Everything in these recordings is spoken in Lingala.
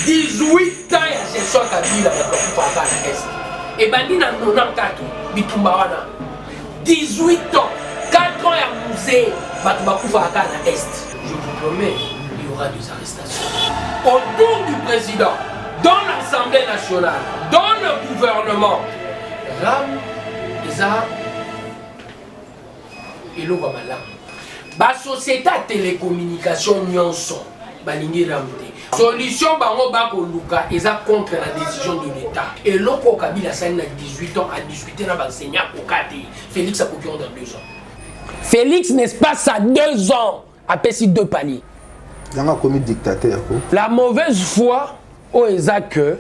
18 ans ya gestion Kabila bakufaka na Est. Et bandi na 94 bitumba wana. 18 ans, 4 ans ya musée bakufaka na Est. Je vous promets, il y aura des arrestations. Autour du président, dans l'Assemblée nationale, dans le gouvernement, Ram, Eza, et l'eau va mal. La société de télécommunication nyonso, balingi ramte. Solution bango bako luka, eza contre la décision de l'État. Et l'eau Kabila Sani a 18 ans à discuter avec l'enseignant au KT. Félix a copié dans 2 ans. Félix, n'est-ce pas, ça 2 ans, a payé 2 paliers. Comme dictateur. La mauvaise foi, au eza que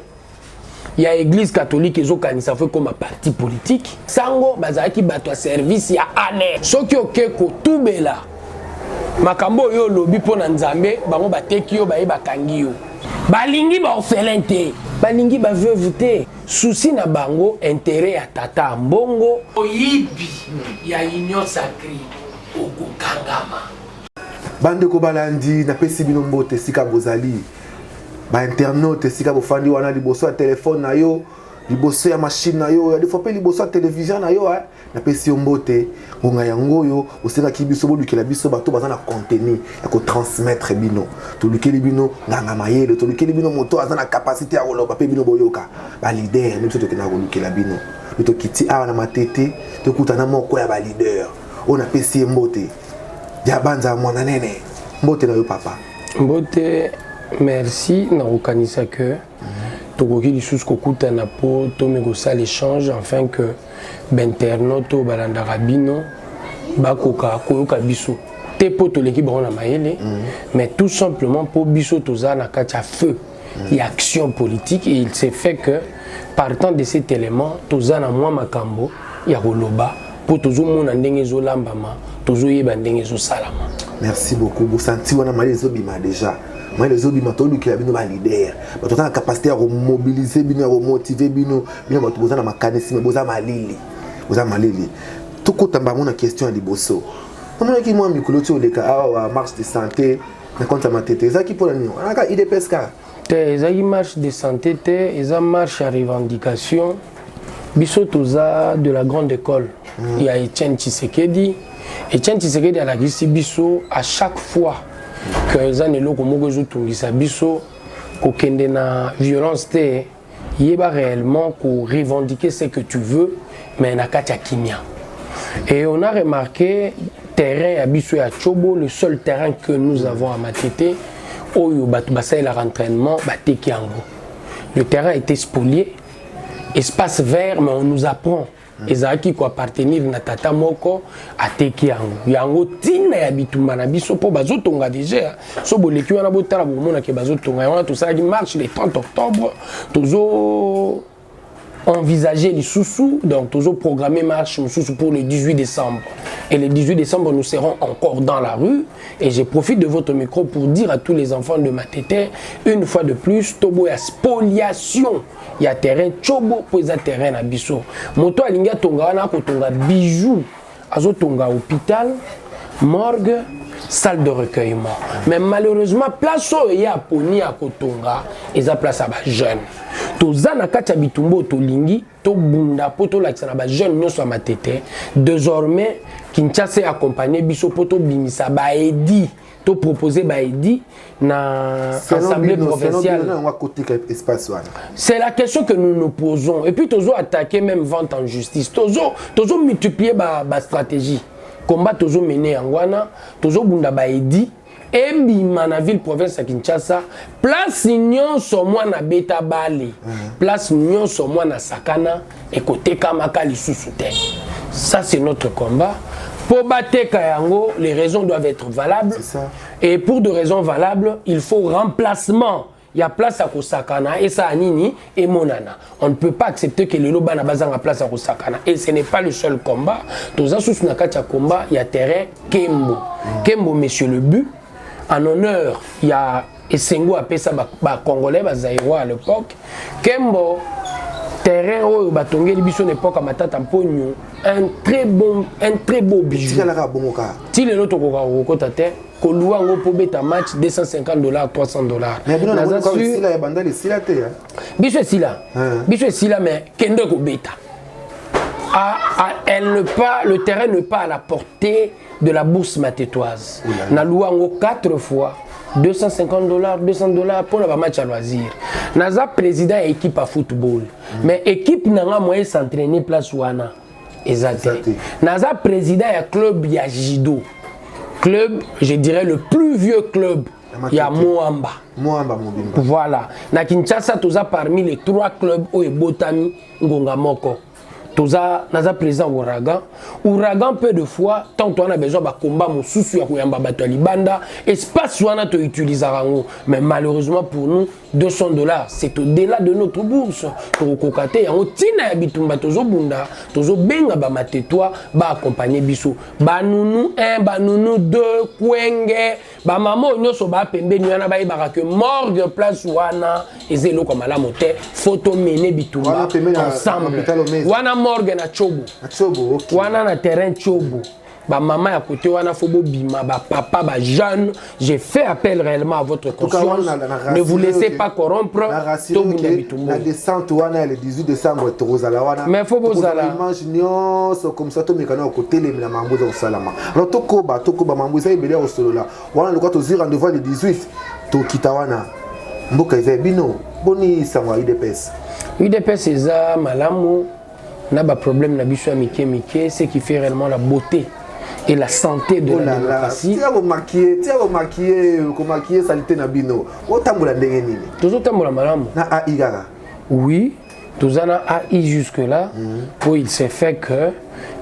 il y a l'église catholique et ça fait comme un parti politique. Sango bazaki bato service ya année. Soki okeko tubela. Makambo yo lobi pona nzambe bango bateki yo baye bakangi yo. Balingi ba orphelin, balingi ba veuve te. Souci na bango intérêt ya tata mbongo oyibi ya union sacrée okukangama. Bande ko balandi na pesi bino mbote sika bozali. Ba internaute sika bofandi wana liboso ya téléphone na yo, liboso ya machine na yo, ya des fois pe liboso ya télévision na yo na pesi mbote ngonga yango yo osenga kibiso bolukela biso bato bazana contenu ya ko transmettre bino. To lukeli bino nganga mayele, to lukeli bino moto azana capacité ya koloba pe bino boyoka. Ba leader même soto kena kolukela bino. Bito kiti awa na matete to kutana moko ya ba leader. On a pesi mbote. Ya banza mwana nene. Mbote na yo papa. Mbote merci na rekanisa que tokoki lisusu kokutana po tomekosala l'échange afin que bainternaute balandaka bino bakoka koyoka biso te po toleki bango na mayele mais tout simplement po biso toza na kati ya feu et action politique et il s'est fait que partant de cet élément toza na mwa makambo ya koloba po tozomona ndenge ezolambama tozoyeba ndenge ezosalama. Merci beaucoup. Vous sentez wana mali ezobima déjà. Moi les autres bimatolu qui a bino ba leader. Ba tota capacité à mobiliser bino, à motiver bino bato boza na makanisme boza malili. Boza malili. Tout côté ba mona question à liboso. Comment qui moi mikolo ti oleka awa marche de santé na compte ma tete. Ça qui pour la nuit. On a IDPS ka. Eza marche de santé te, eza marche à revendication. Biso toza de la grande école. Il y a Etienne Tshisekedi. Etienne Tshisekedi a la gisi biso à chaque fois que les années comme ça biso kokende na violence te yeba réellement pour revendiquer ce que tu veux mais na katia kimia. Et on a remarqué terrain à biso ya Chobo, le seul terrain que nous avons à Matete oyo batu basala l'entraînement bateki yango. Le terrain a été spolié, espace vert mais on nous apprend ezaki ko appartenir na tata moko ateki yango yango tina ya bitumba na biso po bazotonga déjà so boleki wana botala bomona ke bazotonga wana to ça qui marche le 30 octobre tozo envisager les sous-sous donc toujours programmer marche pour le 18 décembre et le 18 décembre nous serons encore dans la rue et je profite de votre micro pour dire à tous les enfants de Matete une fois de plus tobo ya spoliation ya terrain chobo pour les terrain na biso moto alinga tonga wana ko tonga bijou azo tonga hôpital morgue salle de recueillement mais malheureusement place où il y a poni à kotonga eza place à ba jeune toza na kati ya bitumbo tolingi to bunda poto la kisana ba jeune nyonso ya Matete désormais Kinshasa est accompagné biso poto bimisa ba edi to proposer ba edi na assemblée provinciale. C'est la question que nous nous posons et puis tozo attaquer même vente en justice tozo multiplier ba stratégie combat tozo mener en wana tozo bunda ba edi ebima na ville province ya Kinshasa place nyonso mwana beta bale place nyonso mwana sakana et côté kamaka lisusu te. Ça c'est notre combat. Pour bateka yango, les raisons doivent être valables. Et pour de raisons valables, il faut remplacement. Il y a place à Kosakana et ça Nini et Monana. On ne peut pas accepter que le Loba n'a pas en place à Kosakana. Et ce n'est pas le seul combat. Dans un sous-nakatia combat, il y a terrain Kembo. Kembo, monsieur le but. En honneur, il y a Essengo appelé ça Congolais, Zaïrois à l'époque. Kembo, terrain où Batongé, Libisson époque à Matata Pogno, un très beau bijou. Si le lot au Kotate, koluwa ngo po beta match $250 $300. Mais bien on a encore ici là banda les sila te hein. Biso sila mais kende ko beta. Le terrain n'est pas à la portée de la bourse matétoise. Na loua ngo 4 fois $250 $200 pour le match à loisir. Naza président équipe à football. Mais équipe n'a moyen s'entraîner place wana. Exact. Naza président ya club ya judo. Club, je dirais le plus vieux club. Il y a Moamba. Moamba Mobimba. Voilà. Na Kinshasa toza parmi les 3 clubs au Botami Ngonga Moko. Toza naza président Ouragan. Ouragan peu de fois tant on a besoin de combat mususu ya koyamba bato ya libanda espace wana to utiliser rango mais malheureusement pour nous $200 c'est au-delà de notre bourse to kokate ya otina ya bitumba tozo bunda tozo benga ba matetwa ba accompagner biso ba nunu 1 ba nunu 2 kwenge ba mama nyoso ba pembeni wana ba ibaka que morgue place wana ezelo comme la moté photo mener bitumba ensemble wana morgue na chobo okay. Wana na terrain chobo ba maman à côté wana fobo bima ba papa ba jeune j'ai fait appel réellement à votre conscience ne vous laissez pas corrompre la descente wana le 18 décembre tozala wana mais faut bozala imagine comme ça to mekana côté les la mambo za salama alors tokoba mambo za ibele au solo là wana le quoi to zira rendez-vous le 18 to kitawana mboka eza bino boni sangwa UDPS eza malamu n'a pas problème na biso mike ce qui fait réellement la beauté et la santé de la démocratie. Tu as maquillé salité na bino. O tambola ndenge nini? Toujours tambola malamu. Na aigara. Oui, tous en a AI jusque là. Où il s'est fait que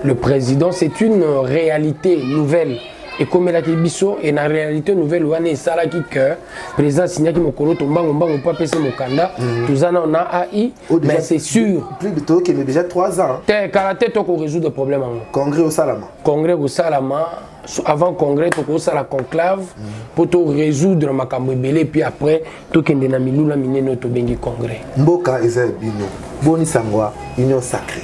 le président c'est une réalité nouvelle. Et comme la Kibiso est une réalité nouvelle, on est ça qui que président Signaki Mokolo Tombango Mbango pas passer Mokanda, tous en on a AI, mais c'est sûr. Plus de temps qu'il y a déjà 3 ans. T'es karaté toi qu'on résout des problèmes. Congrès au Salama. Congrès au Salama. Avant congrès, tu as la conclave pour te résoudre ma cambouébélé, puis après, tu as na milula miné notre bengi congrès. Mboka eza bino. Boni sangwa, union sacrée.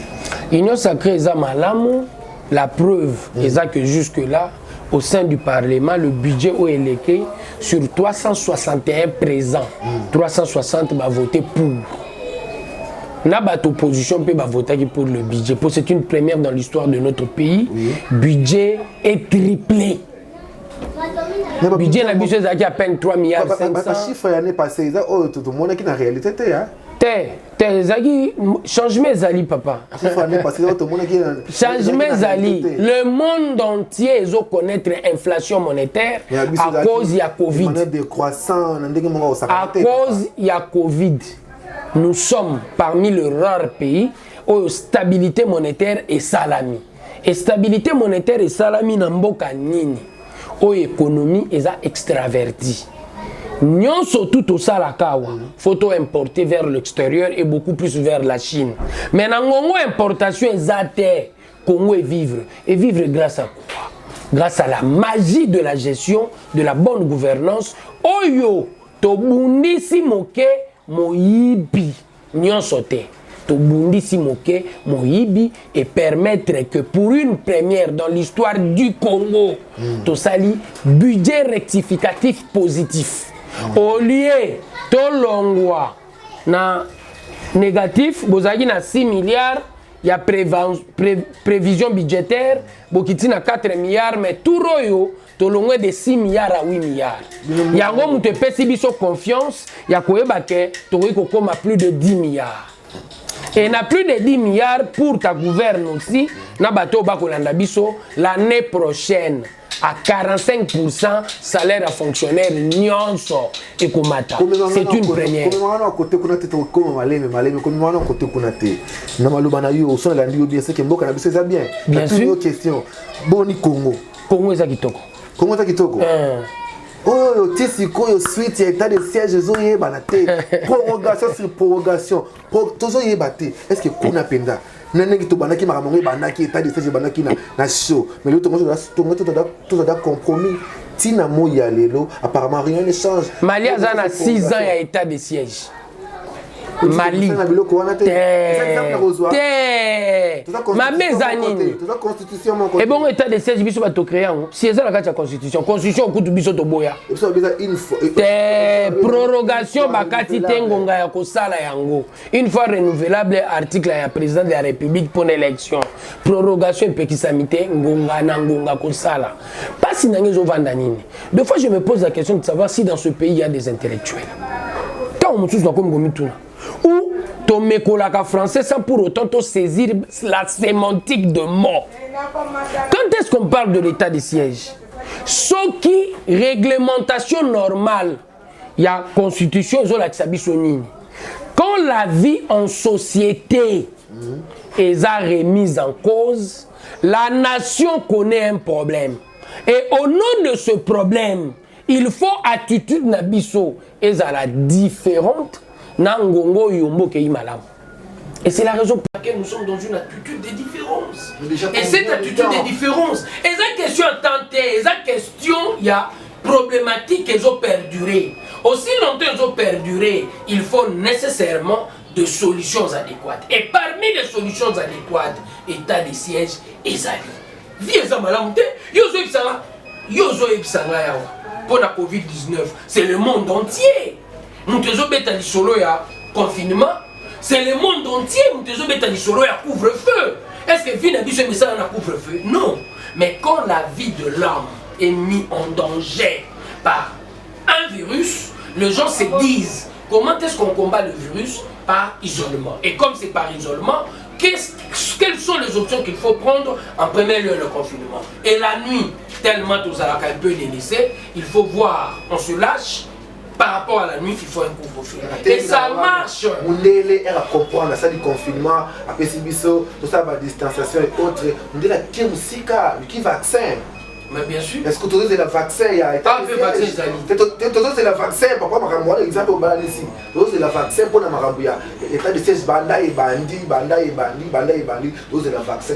Union sacrée eza malamu. La preuve eza que jusque là. Au sein du Parlement, le budget au éléqué sur 361 présents, 360 va voter pour. La opposition peut voter pour le budget. C'est une première dans l'histoire de notre pays. Budget est triplé. Le budget n'a budget à peine 3 milliards 500. Le chiffre l'année passée, tout le monde qui est en réalité. Changement Zali, papa. Changement Zali. Le monde entier doit connaître l'inflation monétaire à cause de Covid. À cause de Covid. Nous sommes parmi les rares pays où la stabilité monétaire est salami. Et stabilité monétaire et salami n'amboka nini. Où l'économie est extravertie. Nous surtout au Salakawa, photo importée vers l'extérieur et beaucoup plus vers la Chine. Mais dans l'importation exacte, Congo est vivre. Et vivre grâce à quoi? Grâce à la magie de la gestion, de la bonne gouvernance. Oyo, to bundi si moke moyibi, nyon sote. To bundi si moke moyibi et permettre que pour une première dans l'histoire du Congo, to sali budget rectificatif positif. Au lieu de l'ongwa na négatif, vous avez 6 milliards, il y a prévision budgétaire, bokiti na 4 milliards, mais tout royo, to l'ongwa de 6 milliards à 8 milliards. Il y a un homme qui peut confiance, il y a plus de 10 milliards. Et il y a plus de 10 milliards pour ta gouverne aussi, l'année prochaine. À 45% salaire à fonctionnaire nyonso et komata. C'est une première. Bien sûr. Question. Boni Congo. Congo est à Kitoko. Congo est à Kitoko. Oh, tisiko suite état de siège zoyeba na te. Prorogation sur prorogation. Tozo yeba te. Est-ce que kuna penda? Nanaki to banaki makamongo banaki état de siège banaki na show. Mais le tout a compromis. Tina moya lelo apparemment rien ne change. Mali a 6 ans à état de siège. Mali ma mezzanine et bon état de siège biso ba to créer si eza la carte constitution okutu biso to boya prorogation bakati tengonga ya kosala yango une fois renouvelable article ya président de la république pour l'élection prorogation epekisamite ngonga na ngonga kosala pasi nange zo vanda nini. Deux fois je me pose la question de savoir si dans ce pays il y a des intellectuels tant on tous comme gomituna ou ton mécolaka français sans pour autant te saisir la sémantique de mort. Quand est-ce qu'on parle de l'état de siège? Ce qui réglementation normale, il y a constitution, quand la vie en société est remise en cause, la nation connaît un problème. Et au nom de ce problème, il faut attitude nabiso et la différente. Et c'est la raison pour laquelle nous sommes dans une attitude de différence. Et cette attitude de différence, et cette question tentée, et cette question, il y a problématique qu'ils ont perduré. Aussi longtemps qu'ils ont perduré, il faut nécessairement de solutions adéquates. Et parmi les solutions adéquates, état de siège et zali. Pour la Covid-19, c'est le monde entier. Nous avons solo ya confinement, c'est le monde entier. Nous avons solo ya couvre-feu. Est-ce que finalement ça un couvre-feu? Non. Mais quand la vie de l'homme est mise en danger par un virus, les gens se disent comment est-ce qu'on combat le virus? Par isolement. Et comme c'est par isolement, quelles sont les options qu'il faut prendre? En premier lieu, le confinement. Et la nuit, tellement tout ça un peu délaissé, il faut voir, on se lâche. Par rapport à la nuit, il faut un couvre-feu. Et ça marche. On est à comprendre ça du confinement, après Sibiso, tout ça, la distanciation et autres. On dit la qui vaccin. Mais bien sûr. Est-ce que tu as le vaccin? Il y a pas de vaccin, tu as le vaccin. Pourquoi je exemple au Balani ici? Tu as le vaccin pour la Marabouya. État de siège, banda et bandi, banda et bandi, banda et bandi. Tu as le vaccin.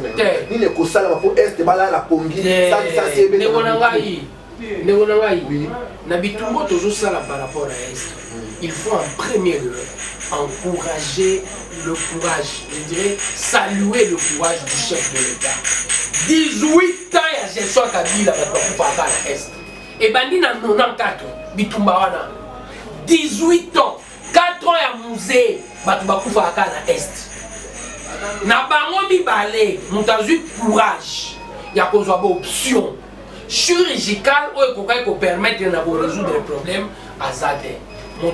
Ni les Kosala pour Est, bala la Pongi. Ça, c'est bien. Oui. Nabitumbo toujours ça par rapport à Est. Il faut en premier lieu encourager le courage, je dirais saluer le courage du chef de l'État. 18 ans ya gestion Kabila à l'Est. Et bandi na 94 bitumba wana. 18 ans, 4 ans ya musée batubakufa à l'Est. Na bango mibale, mutazu courage. Ya kozwa ba option chirurgicale pour permettre de résoudre les problèmes à Zadé. Pour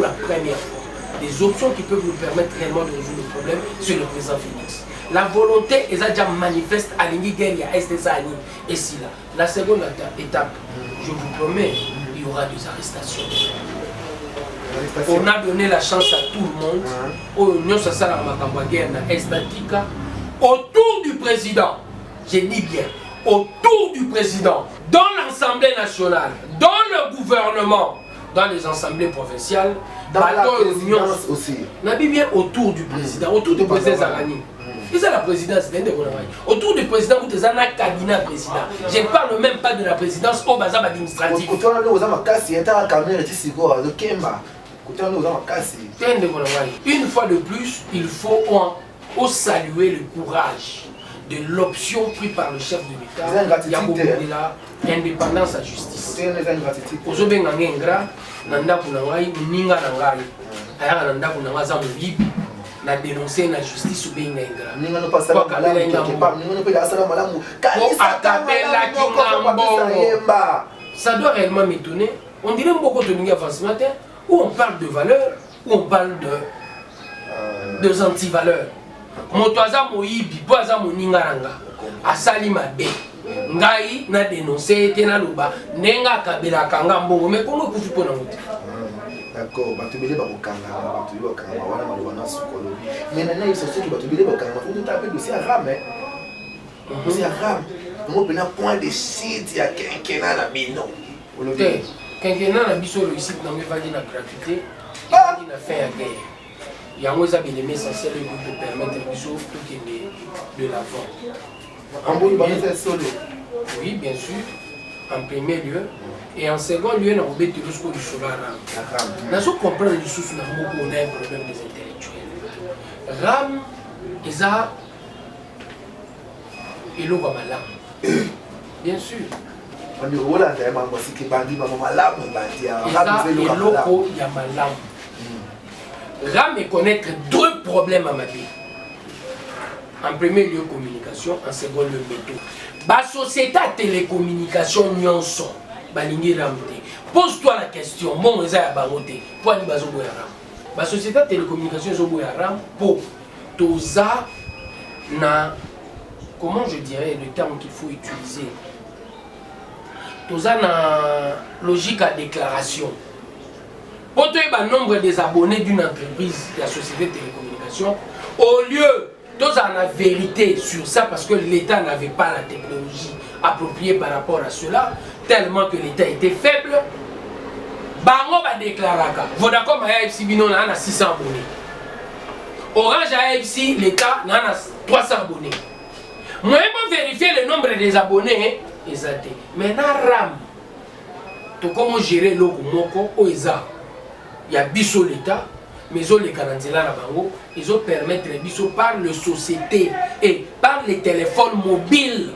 la première fois, des options qui peuvent nous permettre réellement de résoudre le problème sur le président Félix. La volonté est déjà manifeste à l'Inigueria, Est-Zani et Silla. La seconde étape, je vous promets, il y aura des arrestations. On a donné la chance à tout le monde, autour du président, j'ai dit bien, autour du président, dans l'Assemblée nationale, dans le gouvernement, dans les assemblées provinciales, dans la présidence aussi. Nabi bien autour du président, autour du président Zarani. C'est ça la présidence, autour du président, vous avez un cabinet président. Je ne parle même pas de la présidence au bazar administratif. Une fois de plus, il faut saluer le courage de l'option prise par le chef de l'État. Il y a beaucoup de l'indépendance à justice. Aujourd'hui, na dénoncer la justice ou bien ça doit réellement m'étonner. On dirait beaucoup de ce matin où on parle de valeurs, où on parle de anti-valeurs. Motoaza moyibi, boaza moningaranga, asali mabe. Ngai na dénoncé tena loba, nenga kabela kanga mbongo, mais comment vous faites pour nous? D'accord, batubele bakokanga, batubele bakanga, wana malobana sukolo. Mais maintenant ils sont ceux qui batubele bakanga, faut tout taper dossier arabe hein. Dossier arabe. On peut point de site ya quinquennat na bino. Quinquennat na biso le site na ngevali na gratuité, il na fait à guerre. Il y a un élément essentiel pour permettre aux choses de l'avant. Oui, bien sûr. en premier lieu. Et en second lieu, on a oublié tout ce qu'on dit sur la RAM. Nous sommes compris du sous on a un problème des intellectuels. RAM, ils ont il va malade. Bien sûr. On dit Roland, il y a un aussi qui bandit, maman malade, bandit. Il y a loco, il y a malade. RAM est connaître deux problèmes à ma vie. En premier lieu, communication. En second lieu, méthode. La société de télécommunication, nous sommes. Pose-toi la question. Bon, ils ont baroté. Pourquoi nous avons RAM? La société de télécommunication, ils ont RAM pour Toza na. Comment je dirais le terme qu'il faut utiliser? Toza na logique à déclaration. Pour trouver le nombre des abonnés d'une entreprise de la société de télécommunication, au lieu de la vérité sur ça, parce que l'État n'avait pas la technologie appropriée par rapport à cela, tellement que l'État était faible, Bango va déclarer. Vodacom à AFC Bino a 600 abonnés. Orange à AFC, l'État a 300 abonnés. Moi, je vais vérifier le nombre des abonnés. Maintenant, RAM, comment gérer le Moko, il y a Bisso l'État, mais ils ont les Canadiens ils ont permettre les Bisso par les sociétés et par les téléphones mobiles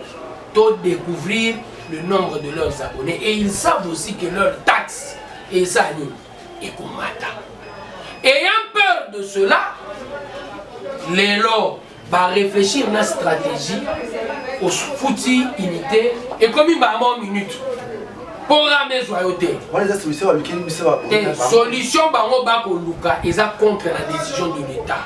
de découvrir le nombre de leurs abonnés. Et ils savent aussi que leurs taxes et ça et combattent. Ayant peur de cela, les lots va réfléchir à la stratégie aux foutis unités et comme il va avoir une minute pour ramener joyauté. Et solution est contre la décision de l'État.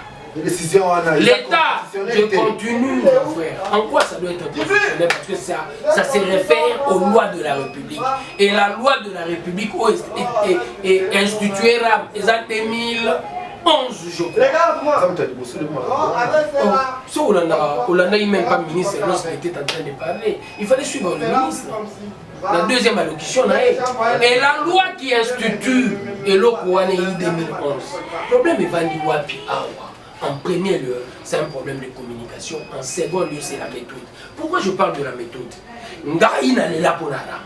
L'État, je continue, mon frère. En quoi ça doit être constitutionnel? Parce que ça se réfère aux lois de la République. Et la loi de la République est instituée en 2011, je crois. Si Hollanda n'est même pas ministre lorsqu'il était en train de parler, il fallait suivre le ministre. La deuxième allocution, et la loi qui institue et le Kouane 2011. Le problème est vendu Wapi Awa. En premier lieu, c'est un problème de communication. En second lieu, c'est la méthode. Pourquoi je parle de la méthode? Ngaïna est là pour Nara.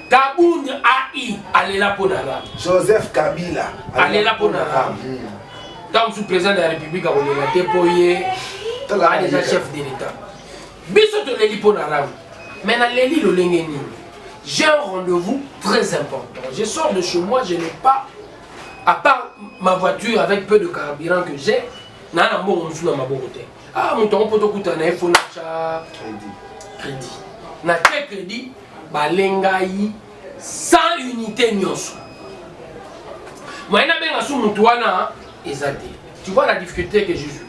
Kaboun AI, elle est là pour Nara. Joseph Kabila, elle est là pour Nara. Tant que président de la République, on a déployé déjà chef de l'État. Bissot de l'Éli pour Nara. Maintenant, l'Éli le Lengeni. J'ai un rendez-vous très important. Je sors de chez moi, je n'ai pas. À part ma voiture avec peu de carburant que j'ai, je n'ai pas de ma beauté. Ah, mon temps, on peut écouter un iPhone, crédit. Na crédit, balengai 100 unités nyonso. Moi, je suis un ezate. Tu vois la difficulté que j'ai eue.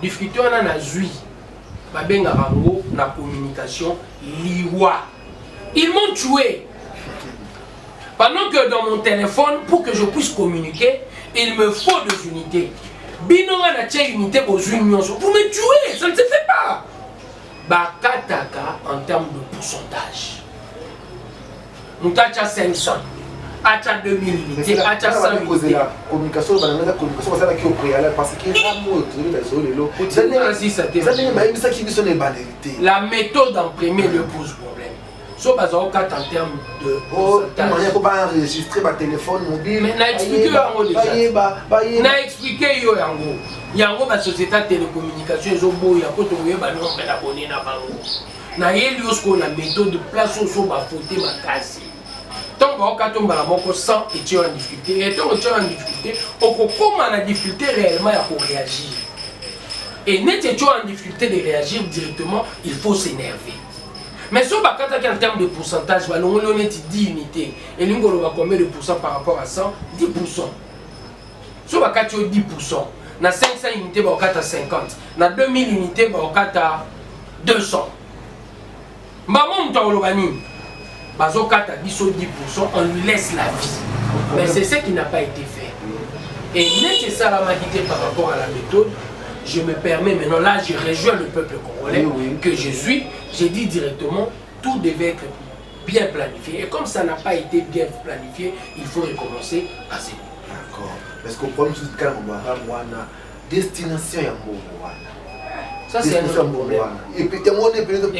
Difficulté, on a eu. La communication, liwa. Ils m'ont tué. Pendant que dans mon téléphone, pour que je puisse communiquer, il me faut 2 unités. Bino na tia unité aux unions. Vous me tuez, ça ne se fait pas. Bakataka en termes de pourcentage. Nous avons 500, à 2000 unités, à 100 unités. La communication, la méthode en premier lieu pose problème. Sauf en termes de pourcentage. Enregistrer ma téléphone mobile. Mais n'a expliqué déjà. N'a expliqué yango. Yango ba société de télécommunication ils ont beau ya ko to yeba nombre d'abonnés na bango. Na yeli osko na méthode de place au ba foté ma case. Tant ba tomba la moko 100 et tu es en difficulté. Et tant que tu es en difficulté, comment la difficulté réellement à réagir. Et net tu es en difficulté de réagir directement, il faut s'énerver. Mais si on va en termes de pourcentage, on a 10 unités. Et l'ingolo va combien de pourcents par rapport à 100? 10%. Si on va 10%, na 500 unités, on va 50. Na 2000 unités, on va 200. Maman, on va 10%, on lui laisse la vie. Mais c'est ce qui n'a pas été fait. Et nécessairement quitté par rapport à la méthode, je me permets maintenant, là je rejoins le peuple congolais que je suis, j'ai dit directement, tout devait être bien planifié. Et comme ça n'a pas été bien planifié, il faut recommencer à zéro. D'accord. Parce que le problème c'est que la destination est ça c'est un autre problème. Et puis on est peut-être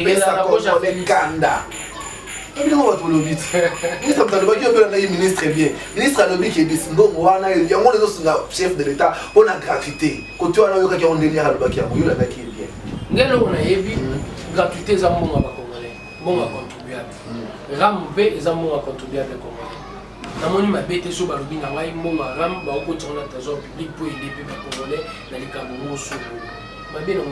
Kanda. Il va tout le vite. Ministre de ministre bien. Ministre à l'objet qui est décidé. On a les autres chefs de l'État. On a gratuité. Quand tu as un délire à l'objet, on a qui est bien. On a évi gratuité, ça bon à Congolais, bon à contribuable. Rambe, ça bon à contribuable Congolais. Dans mon imabete sur Balubi, na wai mon ram, ba au côté on a trésor public pour aider les Congolais dans les Cameroun sur. Ma bien on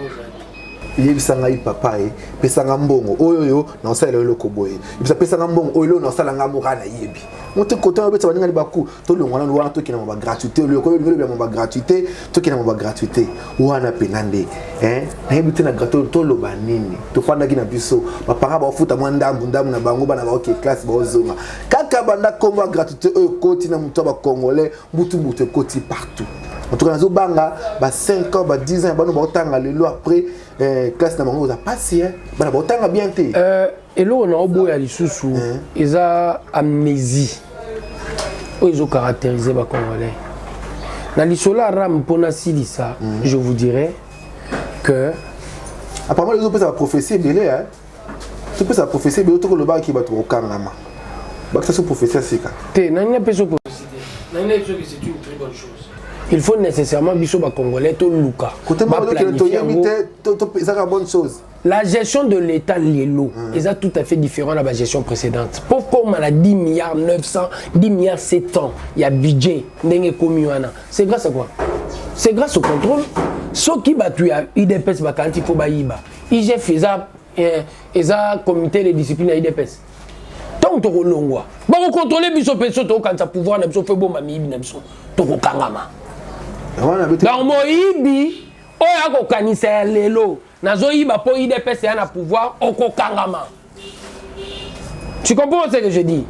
a yebisanga papa pesanga mbongo oyo na osala loko boye yebisa pesanga mbongo oyo na osala nga mokana yebi moto koto betsa baninga libaku to longwana wana to kina ba gratuité loko yo bia ba gratuité to kina ba gratuité wana penande na yebite na gratuité to loba nini to fanda kina biso ba para ba futa mwanda ndambu na bango bana ba ok classe ba ozonga kaka banda komba gratuité oyo koti na muto ba congolais mutu koti partout. En tout cas, nous avons 5 ans, 10 ans, nous avons après classe de mango, passé. Nous avons bien été. Et là, on a oublié les sous-sous. Ils ont amnésie. Ils ont caractérisé les Congolais. Dans l'isola ram pour ça, je vous dirais que. Apparemment, les autres peuvent prophétie belé. Tu peux sa prophétie belé, tu le bas qui va te recangama. Ça c'est prophétie c'est quoi? C'est une très bonne chose. Il faut nécessairement biso ba congolais to luka. La gestion de l'État lielo est tout à fait différent de la gestion précédente. Pourquoi on a 10 milliards 900, 10 milliards 700, il y a budget c'est grâce à quoi? C'est grâce au contrôle. Ce qui va tuer IDPS bakanti faut ba yiba. IG faisait un comité de discipline à IDPS. Tant que tu longwa. Ba ko contrôler biso peso to quand ça pouvoir na biso fait bon mami na biso to ko kangama. Dans Moïbi, on a organisé l'élo. Nazo yiba po IDPS a pouvoir au kokangama. Tu comprends ce que je dis?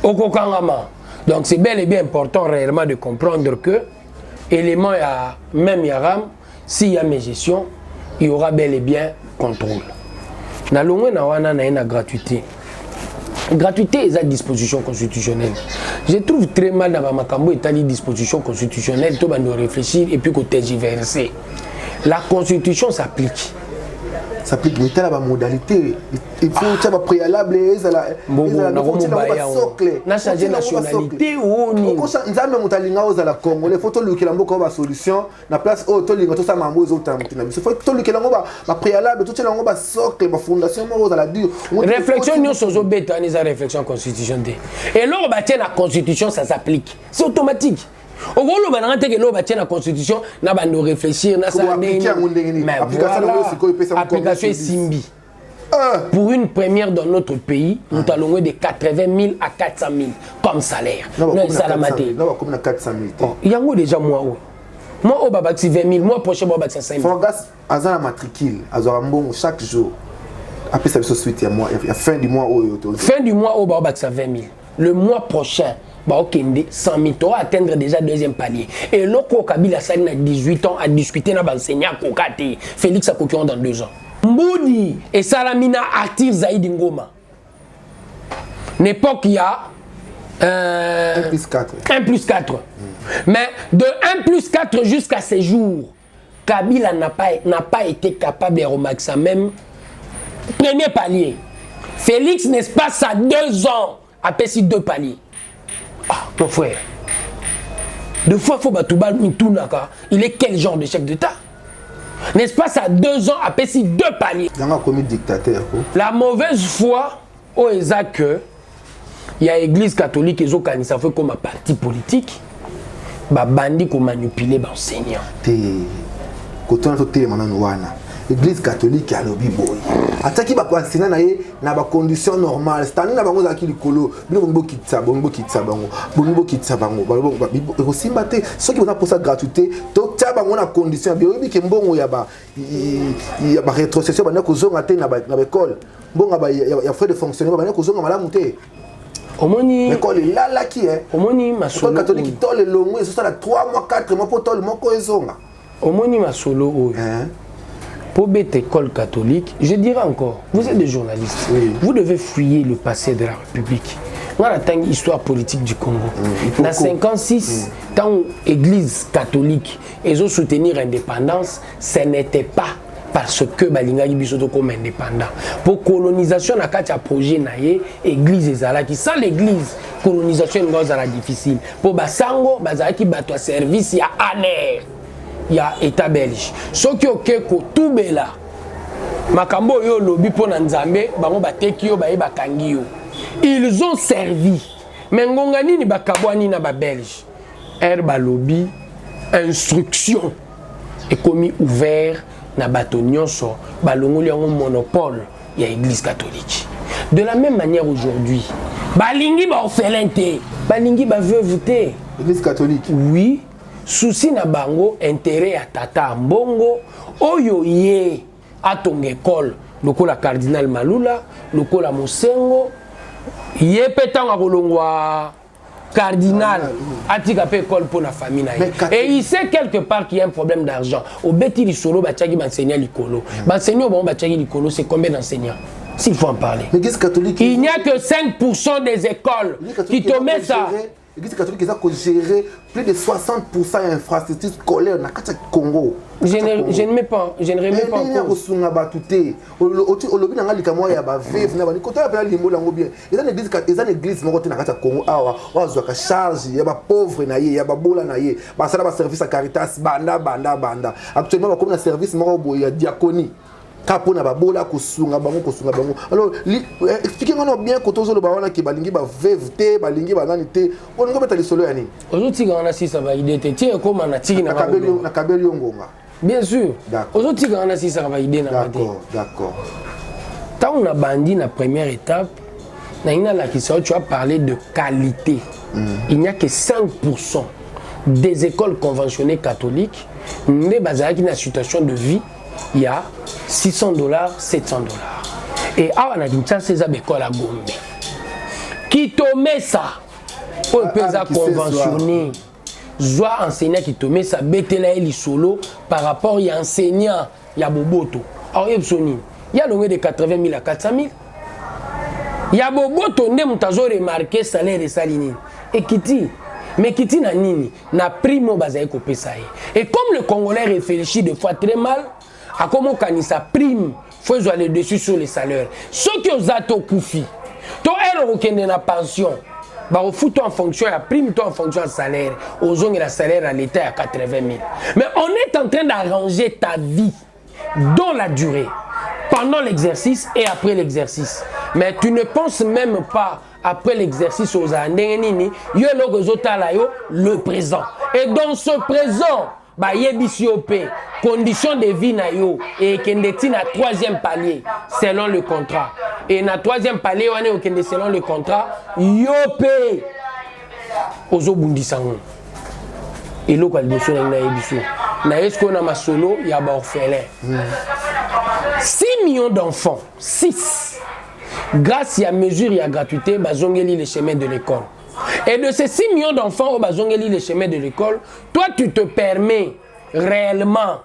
Au kokangama. Donc c'est bel et bien important réellement de comprendre que élément même Yaram, s'il y a mes gestions, il y aura bel et bien contrôle. Na longwe na wana na ina gratuité. Gratuité est à disposition constitutionnelle. Je trouve très mal dans ma cambo état de disposition constitutionnelle, tout le monde doit réfléchir et puis côté diverser. La constitution s'applique. S'applique, mais tu as la modalité. Il faut que tu aies un préalable. Na changer nationalité ou ni. Nzambe mutalinga ozala Congolais, faut to lukela mboko ba solution na place o to linga to sa mambo zo tamtina. Il faut to lukela ngo ba préalable, to tshela ngo ba socle, ba fondation mo ozala dire. Réflexion nous sozo beta ni za réflexion constitutionnelle. Et lors ba tient la constitution ça s'applique. C'est automatique. Au gros, on va que l'on la constitution, on va réfléchir, mais application est Simbi. Pour une première dans notre pays, nous allons de 80 000 à 400 000 comme salaire. Non, comme 400 000. Il y a déjà moi. Moi, au Babak, c'est 20 000. Moi, prochain, Babak, c'est 5 000. Fongas, Azan matricule, Azan bon chaque jour. Après, ça se suite, il y a fin du mois. Fin du mois, au Babak, c'est 20 000. Le mois prochain, bah, 100 000 euros atteindre déjà deuxième palier. Et l'autre Kabila Sali a 18 ans à discuter avec l'enseignant Kokate. Félix a coquillon dans 2 ans. Mboudi et Salamina active Zaïd Ngoma. L'époque, il y a 1 plus 4. 1 plus 4. Mais de 1 plus 4 jusqu'à ces jours, Kabila n'a pas été capable de remarquer ça même. Premier palier. Félix, n'est-ce pas, ça 2 ans a passé 2 paliers. Ah, mon frère. 2 fois, il faut battre Mitounaka. Il est quel genre de chef d'État? N'est-ce pas, ça 2 ans a passé 2 paliers. La mauvaise foi, au Isaac, il y a l'église catholique et les ça fait comme un parti politique. Bah, bandit qu'on manipule les enseignants. L'église catholique a lobby boy. Ataki ba enseigner na ba conditions normales. C'est-à-dire na bango za ki likolo, bongo kitsa bango. Ko simba te, ceux qui vont pour ça gratuité, to tsa bango na condition bien bi ke mbongo ya ba rétrocession ba na ko zonga te na école. Mbongo ba ya frais de fonctionnement ba na ko zonga malamu te. Omoni l'école là là qui est. Omoni masolo catholique tole le longo et ça 3 mois 4 mois pour tole moko ezonga. Omoni masolo pour bête école catholique, je dirais encore, vous êtes des journalistes, vous devez fouiller le passé de la République. On a une histoire politique du Congo. Dans 1956, quand l'église catholique ils ont soutenu l'indépendance, ce n'était pas parce que balingaki biso to comme indépendant pour colonisation na kati ya projet na ye église ezalaki sans l'église colonisation ngo ezala difficile pour basango bazalaki bato ya service ya aner ya état belge soki oke kotubela makambo oyo lobi pona nzambe bango bateki yo baye bakangi yo ils ont servi mais ngonga nini bakabwani na ba belge balobi instruction est commis ouvert na bato nyonso balongoli yango monopole ya église catholique. De la même manière aujourd'hui balingi ba orphelin te balingi ba veuve te église catholique oui souci na bango intérêt ya tata mbongo oyo ye atonga école lokola cardinal Malula lokola Mosengo ye petanga kolongwa cardinal atika pe école pour la famille na et il sait quelque part qu'il y a un problème d'argent au beti lisolo batiaki enseignant likolo enseignant bon batiaki likolo c'est combien d'enseignants s'il faut en parler l'église catholique il n'y a que 5% des écoles qui te mettent ça l'église catholique a géré plus de 60% d'infrastructures scolaires dans le Congo. Je ne remets pas en cause. Il y a une église Congo, charge, il y a des pauvres, il y a des bola, il y a des services à Caritas, banda. Actuellement, il y a un service de diaconie. Kapona babola kosunga bango alors expliquez-moi bien que tozo le bawana ki balingi ba vevte balingi banani te oningo beta lisolo yani ozoti ngana si ça va idée te tie comme na tiki na kabeli ngonga bien sûr ozoti ngana si ça va idée na d'accord tant on a bandi na première étape na ina la question tu as parlé de qualité il n'y a que 5% des écoles conventionnées catholiques ne basées sur une situation de vie il y a $600, $700. Et à la Kinshasa, c'est une école à Gombe. Qui te met ça pour peut conventionner. Soit enseignant qui te met ça, betela eli solo par rapport à enseignant, il y a Boboto. Alors il y a le de 80 000 à 400 000. Il y a Boboto, on a remarqué salaire et salini. Et Kiti. Mais Kiti na nini na primo bazaye kopé ça. Et comme le Congolais réfléchit des fois très mal, à comment kanisa prime faut aller dessus sur les salaires ceux qui ont zato koufi to ero okende na pension ba ofuto en fonction ya prime to en fonction ya salaire ozongi la salaire à l'état à 80 000 mais on est en train d'arranger ta vie dans la durée pendant l'exercice et après l'exercice mais tu ne penses même pas après l'exercice aux années nini yo le présent et dans ce présent ba yebisi opé condition de vie na yo et kendeti na troisième palier selon le contrat et na troisième palier on est okende selon le contrat yopé ozo bundisango et loko liboso na yebiso na esko na masolo ya ba orphelin 6 millions d'enfants 6 grâce à mesure et à gratuité bazongeli les chemins de l'école. Et de ces 6 millions d'enfants au bazongeli les chemins de l'école, toi tu te permets réellement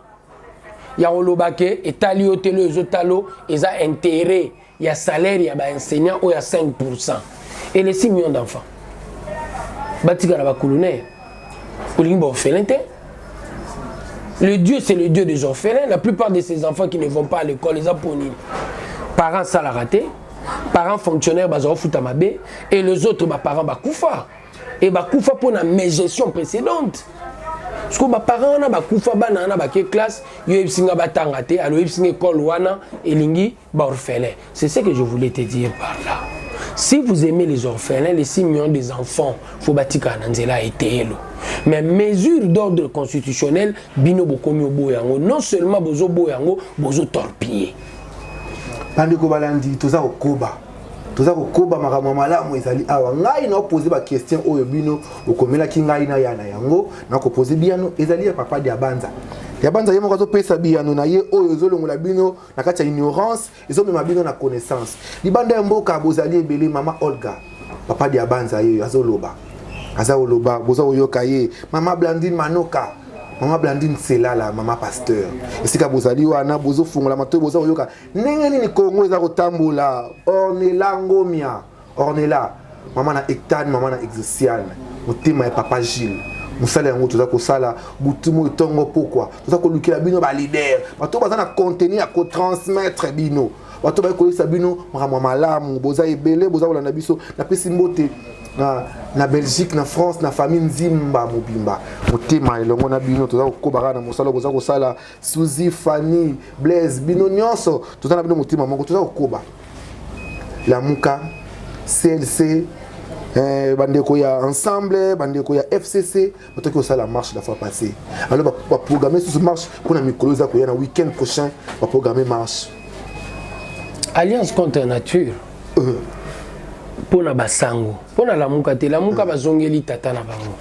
il y a olobake et tali otelo ezotalo eza intérêt il y a salaire il y a enseignant ou il y a 5% et les 6 millions d'enfants batika na ba colonel olingo orphelin te. Le Dieu c'est le Dieu des orphelins, la plupart de ces enfants qui ne vont pas à l'école les apponent parents ça la raté. Parents fonctionnaires bazaro futamabe et les autres parents bakufa et bakufa pour la gestion précédente parce que parents na bakufa bana na ba classe yo ebsinga batanga te alors ebsinga école wana elingi ba orphelin. C'est ce que je voulais te dire par là. Si vous aimez les orphelins, les 6 millions des enfants, faut batika nanzela etelo. Mais mesure d'ordre constitutionnel bino bokomi oboyango non seulement bozo boyango bozo torpiller. Bandeko balandi toza kokoba makambo malamu ezali awa ngai na poser ba question oyo bino okomela ki ngai na yana yango na ko poser biano ezali ya papa Diabanza yemo kazo pesa biano na ye oyo zolongola bino na kati ya ignorance ezomema bino na connaissance libanda ya mboka bozali ebele mama Olga papa Diabanza ye azoloba bozo oyoka ye mama Blandine Manoka Maman Blandine Selala, maman pasteur. Et si kabozali wana bozo fungola mato bozo yoka. Ndenge nini Congo eza kotambola. Ornella Ngomia. Ornella. Maman na Hectane, maman na Exociane. Motema ya papa Gilles. musala yango toza ko sala butumu tongo pourquoi toza ko lukela bino ba leader bato baza na contenir ko transmettre bino bato ba ko sabino mama malamu boza ebele boza kolanda biso na pesi mbote na Belgique na France na famille nzimba mobimba motema elongo na bino toza ko baka na mosala boza ko sala Suzy Fanny Blaise bino nyonso toza na bino motema moko toza ko ba la muka CLC bandeko ya ensemble bandeko ya FCC bato ça la marche la fois passée alors va programmer ce marche pour na mikolo za ko ya na week-end prochain va programmer marche Alliance contre nature pour na basango pour na la muka bazongeli tata na bango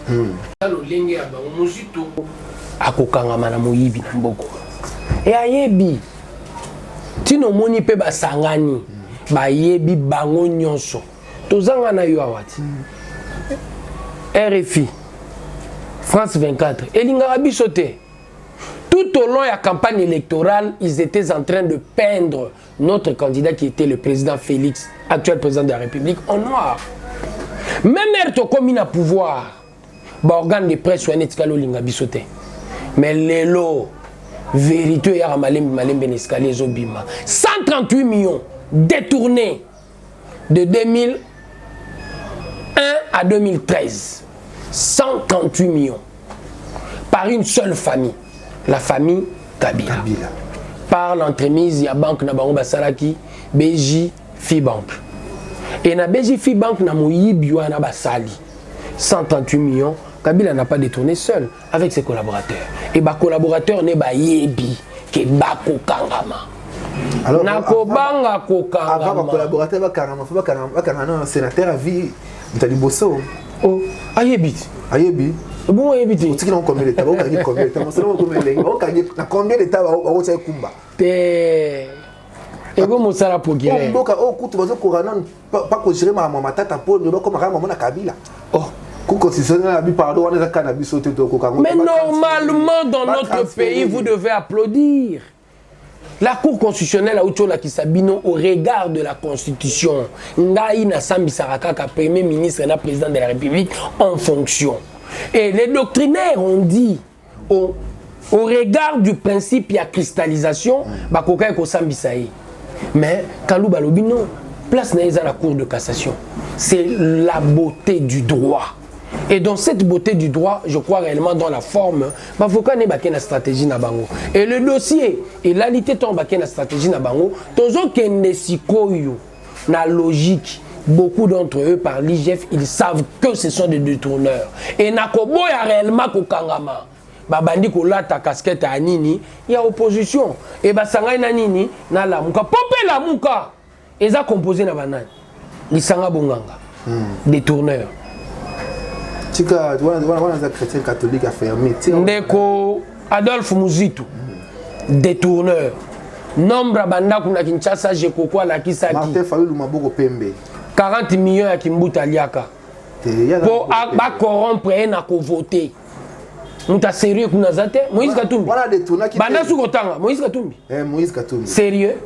lo lenge ya bango muzito akokangama na moyibi na mboko e ayebi tino moni pe basangani bayebi bango nyonso tozanga na yo awati RFI France 24 elingaka biso te tout au long de la campagne électorale ils étaient en train de peindre notre candidat qui était le président Félix actuel président de la République en noir même erto comme il a pouvoir ba organe de presse ou etikalo linga biso te mais lelo vérité ya malembe nescalier zobima 138 millions détournés de 2001 à 2013 138 millions par une seule famille la famille Kabila. Par l'entremise ya banque na bango basalaki BJ Fibank et na BJ Fibank na moyibi wana basali 138 millions Kabila n'a pas détourné seul avec ses collaborateurs et ba collaborateurs ne ba yebi ke bako kangama. Alors nakobanga kokangama avant collaborateur ba kangama sénateur à vie Mutali Bosso oh ayebi bon ayebi tu qui combien d'états combien d'états combien d'états au kumba te ego mosala pogire mboka o kutu bazo korana pas ko gérer ma matata po ne ba ko mama na Kabila oh mais normalement dans notre pays vous devez applaudir. La Cour constitutionnelle a Uchola Kisabino au regard de la Constitution. Ndaï na Sambi Saraka, Premier ministre et président de la République en fonction. Et les doctrinaires ont dit au regard du principe il y a cristallisation, Bakoka ko Sambi Saï. Mais Kalou Balobino, place naïsa la Cour de cassation. C'est la beauté du droit. Et dans cette beauté du droit, je crois réellement dans la forme, l'avocat n'est pas la stratégie na bango. Et le dossier, et l'alité tombe la stratégie na bango, tozo kende sikoyo na logique. Beaucoup d'entre eux par l'IGF, ils savent que ce sont des détourneurs. Et nakobo ya réellement kokangama. Babandi ko lata casquette à nini, il y a opposition. Et basanga na nini na la muka popé la muka. Et ça composé na banane. Lisanga bonganga. Détourneurs. Tika, wana chrétien catholique a fermé. Ndeko Adolphe Muzitu, détourneur. Nombre banda kuna Kinshasa, je kokwa la kisaki. Martin Fayulu Maboko Pembe. 40 millions ya Kimbuta Liaka. Pour ba corrompre et na ko voter. Muta sérieux kuna zate Moïse Katumbi. Voilà détourna qui. Banda sukotanga Moïse Katumbi. Moïse Katumbi. Sérieux?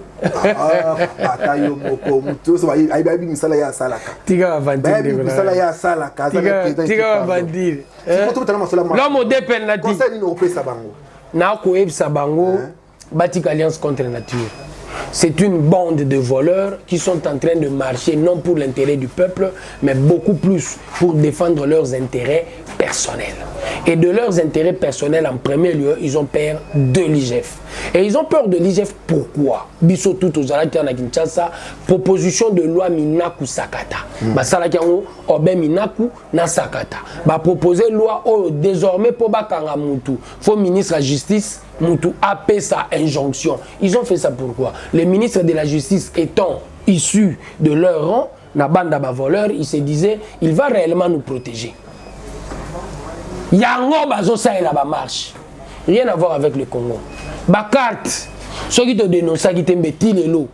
Atayo moko muto so ay baby misala ya salaka. Tiga va dire. Baby misala ya salaka. Tiga va dire. L'homme au dépend la dit. Conseil ni opesa bango. Na ko ebsa bango Batik Alliance contre nature. C'est une bande de voleurs qui sont en train de marcher non pour l'intérêt du peuple, mais beaucoup plus pour défendre leurs intérêts personnels. Et de leurs intérêts personnels, en premier lieu, ils ont peur de l'IGF. Et ils ont peur de l'IGF pourquoi? Biso tout aux Alaki na Kinshasa, proposition de loi Minaku Sakata. Basalaki yango obe Minaku na Sakata. Ba proposer loi désormais pour bakanga mutu. Faut ministre de la justice mutu apé sa injonction. Ils ont fait ça pourquoi? Les ministres de la justice étant issus de leur rang, na banda ba voleur, ils se disaient il va réellement nous protéger. Yango bazo sa ela ba marche. Rien à voir avec le Congo. Ba carte, ceux qui te dénoncent qui t'embêtent les lots.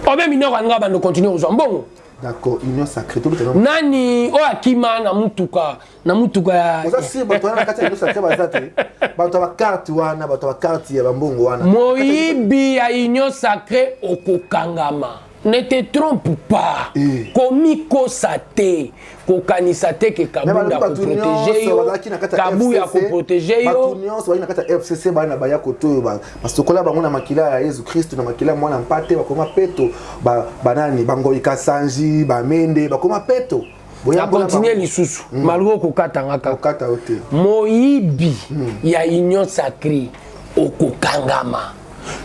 Obe mineur anga bando continuer aux bon. D'accord, union sacrée tout le temps. Nani o akima na mutuka ya. Oza si bato na kati union sacrée bazate. Bato ba carte wana, bato ba carte ya bambongo wana. Moyibi ya union sacrée okokangama. ne te trompe pas. Komiko sate. Kokanisa te ke Kabunda ko protéger yo. Kabuya ko protéger yo. Batunions ba nakata FCC ba na baya koto ba. Parce que kola bango na makila ya Yesu Kristo na makila mwana mpate bakoma peto ba nani bango ikasanji ba mende bakoma peto. Na continuer lisusu. Malgré ko katanga ka. Okata ote. Moyibi ya union sacrée okokangama.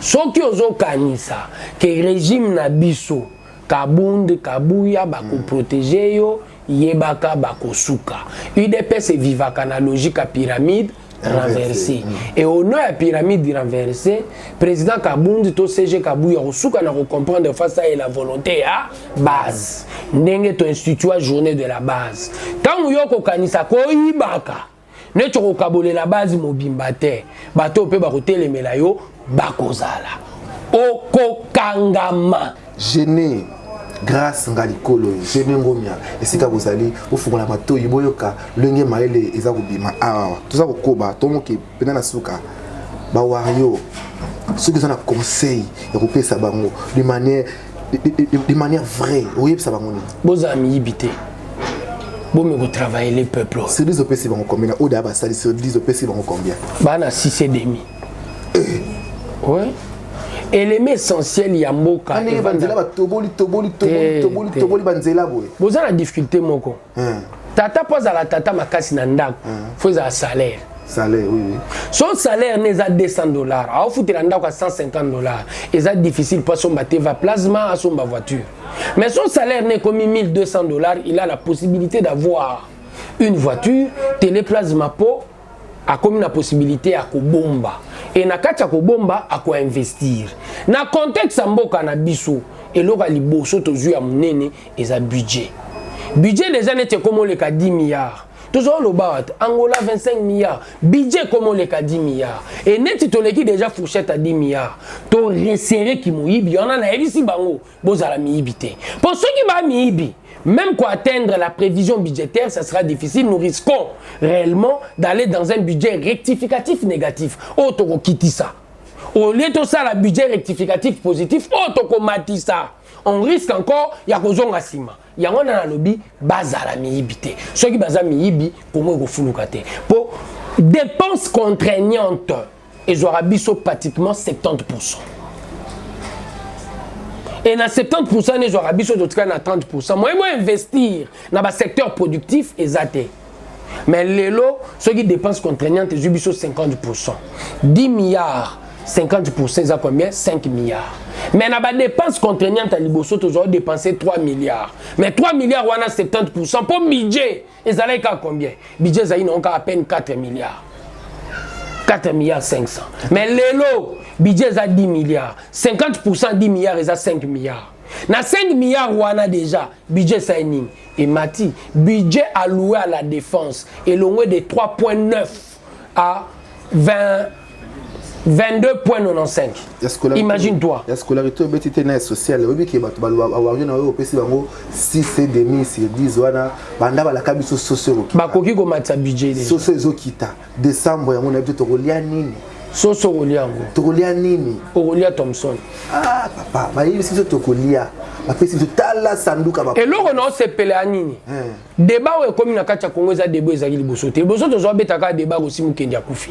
Soki ozokanisa ke régime na biso Kabunda Kabuya bako protéger yo yebaka bako suka. UDPS vivaka na logique à pyramide renversée. Et au nom à pyramide renversée, président Kabunda to CG Kabuya osuka na comprendre face à la volonté à base. Ndenge to institua journée de la base. Tant yo ko kanisa ko yibaka ne toko kabole la base mobimba te bato pe bakotelemela yo bakozala okokangama gêné grâce ngalikolo gêné ngomia esika bozali ofungola matoyi boyoka lenge maele eza kobima awa toza kokoba tomoke pena na suka ba wario ceux qui sont na conseil ya kopesa bango de manière vraie oyebisa bango ni bozami yibite bon me travailler les peuples sur 10 OPC vont combien au d'abord ça sur 10 OPC vont combien bana 6 et demi ouais élément essentiel ya mboka ane banzela ba toboli banzela boy boza la difficulté moko tata poza la tata makasi na ndako faut za salaire oui son salaire n'est à $200 a foutre la ndako à $150 et ça difficile pour son battre va plasma à son voiture. Mais son salaire n'est comme $1,200, il a la possibilité d'avoir une voiture, téléplasma po, a comme la possibilité à kobomba. Et na kacha kobomba à quoi investir. Na contexte mboka na biso, et l'ora liboso to zu ya munene et za budget. Budget déjà n'était comme le cas 10 milliards. Toujours le bas, Angola 25 milliards, budget comme les 10 milliards. Et net toleki déjà fourchette à 10 milliards. To resserré qui mouibi, on en a ici bango, bozala miibité. Pour ceux qui va miibi, même pour atteindre la prévision budgétaire, ça sera difficile. Nous risquons réellement d'aller dans un budget rectificatif négatif. Auto quitte ça. Au lieu de ça, le budget rectificatif positif, auto ça. On risque encore, il y a kozonga sima. Il y a un lobby, bazala miibité. Ceux qui bazala miibi, comment ils font pour dépenses contraignantes, ils auront biso pratiquement 70%. Et dans 70%, ils auront biso de 30%. Moi, je investir dans le secteur productif et zaté. Mais les lots, ceux qui dépensent contraignantes, ils ont biso 50%. 10 milliards. 50% c'est combien? 5 milliards. Mais dans la dépense contraignante à Liboso, tu as dépensé 3 milliards. Mais 3 milliards, on a 70%. Pour budget, ils allaient à combien? Budget, ils ont à peine 4 milliards. 4 milliards 500. Mais les lots, budget, à 10 milliards. 50% 10 milliards, ils ont 5 milliards. Dans 5 milliards, on a déjà budget, ça est nime. Et Mati, budget alloué à la défense est loin de 3,9 à 22,95. Imagine-toi. La scolarité est sociale. Oui, qui est 6 et demi sur 10 wana banda ba la kabiso soso. Ba koki ko matsa budget déjà. Soso ezokita. Décembre on a dit to kolia nini? Soso kolia ngo. To kolia nini? Kolia Thompson. Ah papa, ba yibi siso to kolia. Ba pesi to tala sanduka ba. Et loko no se pele anini. Débat o ekomi na kacha Kongo za débat ezaki liboso te. Boso to zo betaka débat aussi mukendi akufi.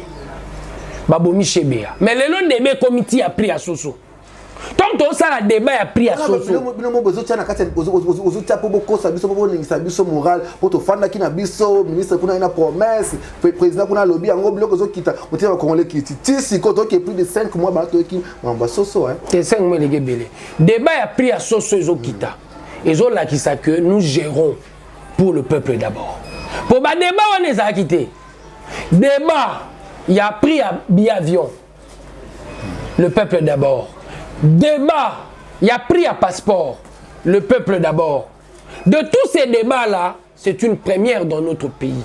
Babomi Chebea. Mais le long débat comité a pris à Soso. Tant que ça le débat a pris à Soso. Moral pour te faire qui na biso ministre pour une promesse président pour lobby en gros bloc qui ta on tient congolais qui si quand qui plus de 5 mois bato qui on Soso hein. C'est 5 mois les belé. Débat a pris à Soso ezokita. Ezo la qui ça que nous gérons pour le peuple d'abord. Pour ba débat on les a quitté. Débat il a pris à billet avion. Le peuple d'abord. Débat, il a pris à passeport. Le peuple d'abord. De tous ces débats-là, c'est une première dans notre pays.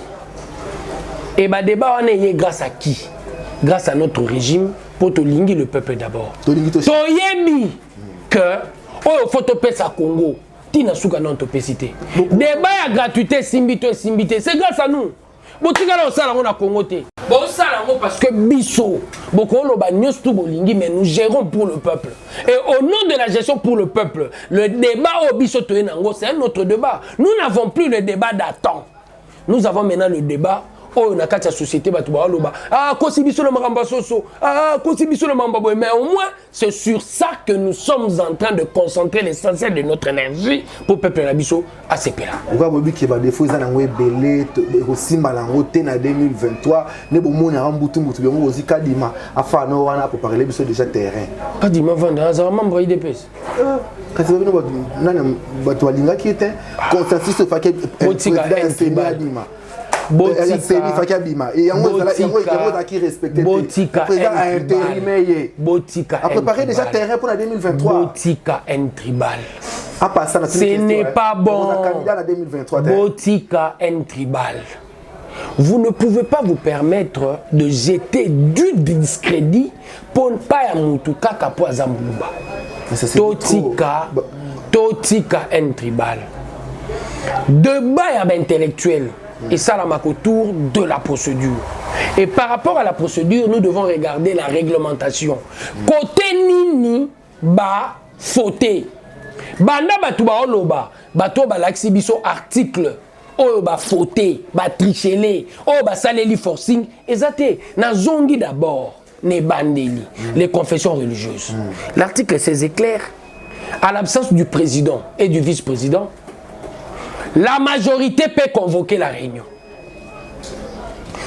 Et bah débat, on est grâce à qui? Grâce à notre régime pour te linguer le peuple d'abord. Toyemi que oh faut te payer à Congo. Tina souka non te cité. Débat à gratuité simbito, c'est grâce à nous. Botika na osala ngona Congo te. Bosala parce que biso bokolo ba nyos tout bolingi mais nous gérons pour le peuple. Et au nom de la gestion pour le peuple, le débat au biso toyenango, c'est un autre débat. Nous n'avons plus le débat d'attente. Nous avons maintenant le débat oh na kati ya société batu ba loba ah kosi biso le mamba soso ah kosi biso le mamba boy, mais au moins c'est sur ça que nous sommes en train de concentrer l'essentiel de notre énergie pour peuple na biso à ces pays là. Pourquoi bobi ki ba défaut za nango ebele ko simba nango te na 2023 ne bo mona rambutu mutu bi ngo zika dima afa no wana pour parler biso déjà terrain kadima vendre za membre IDPS kasi ba bino nana batu walinga ki te consensus fa ke président ya dima Botika a préparé déjà terrain pour la 2023. Botika and tribal. Ce n'est pas bon. Botika and tribal. Vous ne pouvez pas vous permettre de jeter du discrédit pour ne pas yamutuka kapo azambuluba. Totika and tribal. Débat intellectuel. Et ça, la marque autour de la procédure. Et par rapport à la procédure, nous devons regarder la réglementation. Côté nini, ba, fauté. Banda batu ba oloba, bato ba laksi biso article, oh ba fauté, ba trichele, oh ba saleli forcing. Ezate, na zongi d'abord, ne bandeli, les confessions religieuses. L'article 16 est clair. À l'absence du président et du vice-président, la majorité peut convoquer la réunion.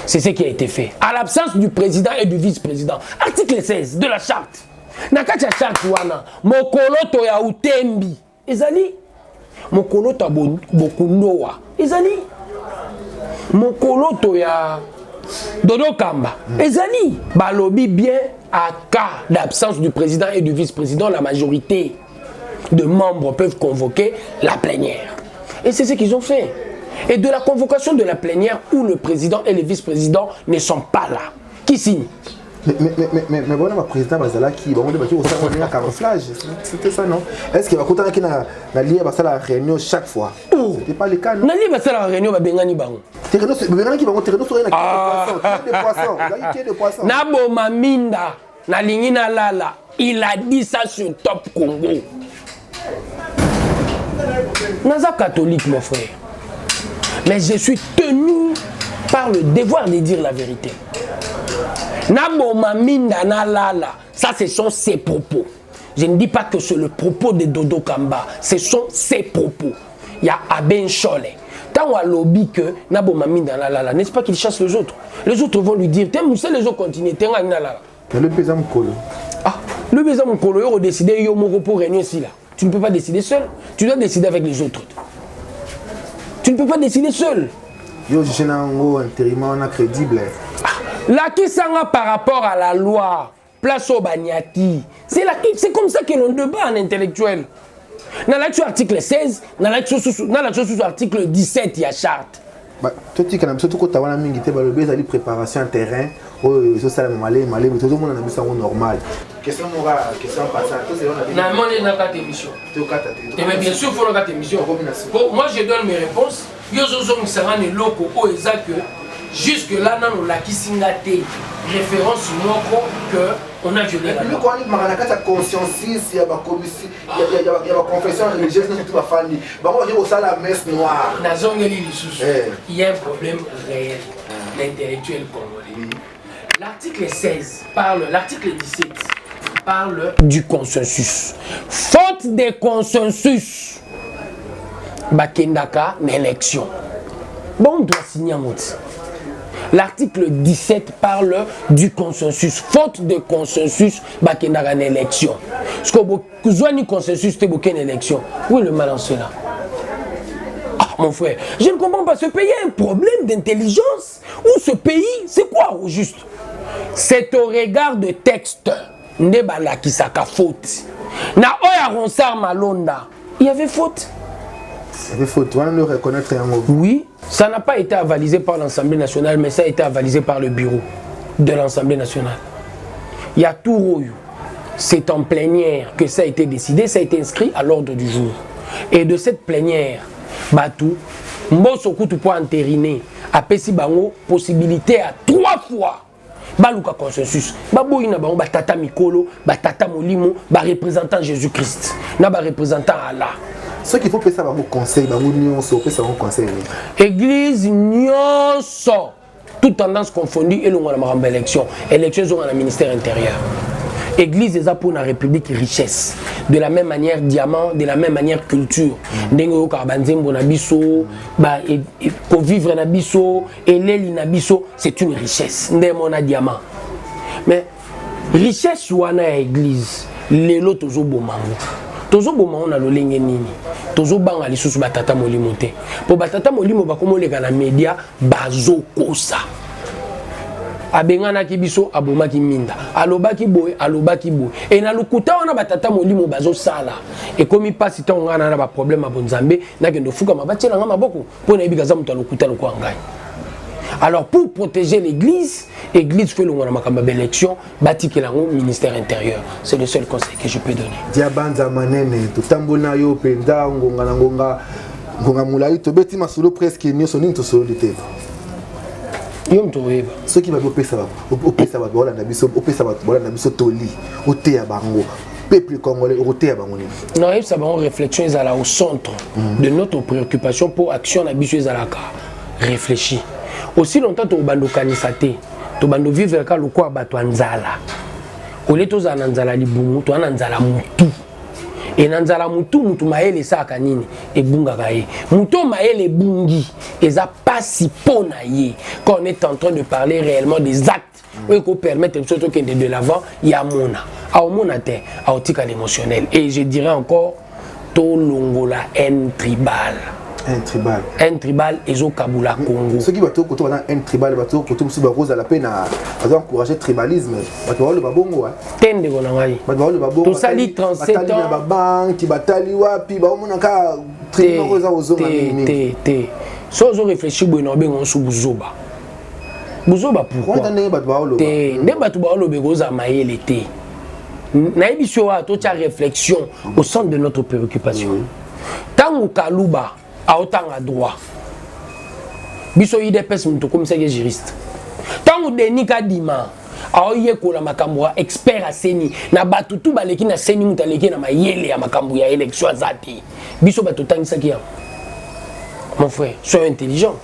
C'est ce qui a été fait. À l'absence du président et du vice-président. Article 16 de la charte. Nakacha charte wana. Mokolo to ya utembi. Ezali. Mokolo to bokundoa. Ezali. Mokolo to ya Dodo Kamba. Ezali. Balobi bien à cas d'absence du président et du vice-président, la majorité de membres peuvent convoquer la plénière. Et c'est ce qu'ils ont fait. Et de la convocation de la plénière où le président et le vice-président ne sont pas là. Qui signe? Mais bon, le président Bazala qui va un camouflage. C'était ça, non? Est-ce qu'il va continuer à lire la réunion chaque fois? C'était pas le cas, non? La réunion va bengani bango. Terreno qui va monter des poissons. Nabo Maminda, na lingina lala, il a dit ça sur Top Congo. Naza catholique, mon frère. Mais je suis tenu par le devoir de dire la vérité. Naboma minda na lala, ça ce sont ses propos. Je ne dis pas que c'est le propos de Dodo Kamba, ce sont ses propos. Il y a Aben Chole. Tant on a lobby que Naboma minda na lala, n'est-ce pas qu'il chasse les autres? Les autres vont lui dire, t'aimes où les autres continuent, t'aimes na lala. Le président Mkolo. Ah, le président Mkolo, il a décidé, il y a pour réunir ici là. Tu ne peux pas décider seul, tu dois décider avec les autres. Tu ne peux pas décider seul. Yo, je suis un intérimaire crédible. La Kisanga par rapport à la loi, place au Banyati, c'est comme ça que l'on débat en intellectuel. Dans l'article 16, dans l'article 17, il y a charte. Toi, tu as surtout quand tu as une préparation en terrain, ça malé, tout le monde a un normal. Question passante. Mais bien sûr, il faut regarder émission. Moi, je donne mes réponses. Jusque là, nous avons référence sur qu'on a violé la loi. Il y a conscience, il y a la confession religieuse, la messe noire. Il y a un problème réel, l'intellectuel congolais. L'article 16 parle, l'article 17 parle du consensus. Faute de consensus, Bakendaka l'élection. Bon, on doit signer un mot. L'article 17 parle du consensus. Faute de consensus, Bakendaka l'élection. Parce que vous avez un consensus, c'est une élection. Où est le mal en cela? Ah, mon frère, je ne comprends pas. Ce pays a un problème d'intelligence. Ou ce pays, c'est quoi au juste? C'est au regard de texte. Ndebala Kisaka faute. Na Oya Ronsar Malonda. Il y avait faute. Il y avait faute. On le reconnaître un mot. Oui, ça n'a pas été avalisé par l'Assemblée nationale, mais ça a été avalisé par le bureau de l'Assemblée nationale. Il y a tout rouillou. C'est en plénière que ça a été décidé, ça a été inscrit à l'ordre du jour. Et de cette plénière, Batou, Mbosoku tu peux entériner, à Pessi Bango, possibilité à 3 fois baluka consensus baboyi na bango batata mikolo batata molimo ba représentant Jésus-Christ na ba représentant Allah. Ce qu'il faut faire ça bango conseil bango nyonso peut ça conseil. Église nyonso toute tendance confondue et l'on a la élection élection ont un ministère intérieur. Église est pour la République richesse. De la même manière diamant, de la même manière culture. Dengo karbanzembo na biso, ba pour vivre na biso, eleli na biso, c'est une richesse. Ndemo na diamant. Mais richesse wana ya église, lelo tozo bomango. Tozo bomango na lolenge nini. Tozo banga lisusu batata molimo te. Po batata molimo bakomoleka na media bazo kosa. Abengana ki biso aboma ki minda alobaki boy et na lukuta wana batata molimo bazo sala et comme il passe tant ngana na ba problème abonzambe na kendo fuka mabatiela ngama boko pour na ibika za mutu lukuta lokwa ngai. Alors pour protéger l'église fait le ngona makamba élection batikela ngo ministère intérieur, c'est le seul conseil que je peux donner. Diabanza manene to tambona yo penda ngonga mulai to beti masolo presque ni so ni to solo de ceux qui vont opérer ça toli peuple congolais non ça va réflexion au centre de notre préoccupation pour action na biso ezalaka réfléchir aussi longtemps to bando kanisate to bando vivre ka lokwa bato anzala ole to za nanzala libumu to ananzala mutu et nanzala mutu maele saka nini ebunga kaye mutu maele bungi eza pas pona ye quand on est en train de parler réellement des actes qui permettent surtout de l'avant yamona a mona te a otika l'émotionnel et je dirais encore to longola en tribal un tribal ezo kabula Congo ceux qui bato koto na un tribal bato koto musu ba rose la peine à encourager tribalisme bato le babongo tende ko na ngai bato le babongo to sali 37 ans ba banki batali wapi ba mona ka tribal ko za ozonga mingi te so zo réfléchir bono bengo su buzoba pourquoi ndenge bato ba lo te nde bato ba lo begoza mayele te na émission wa to tia réflexion au centre de notre préoccupation tango kaluba a autant à droit biso IDPS muto comme ça juriste tango Denis Kadima a oye ko la makambo expert a seni na batutu baleki na seni muta leki na mayele ya makambo ya élection azati biso bato tangisa ki mon frère sois intelligent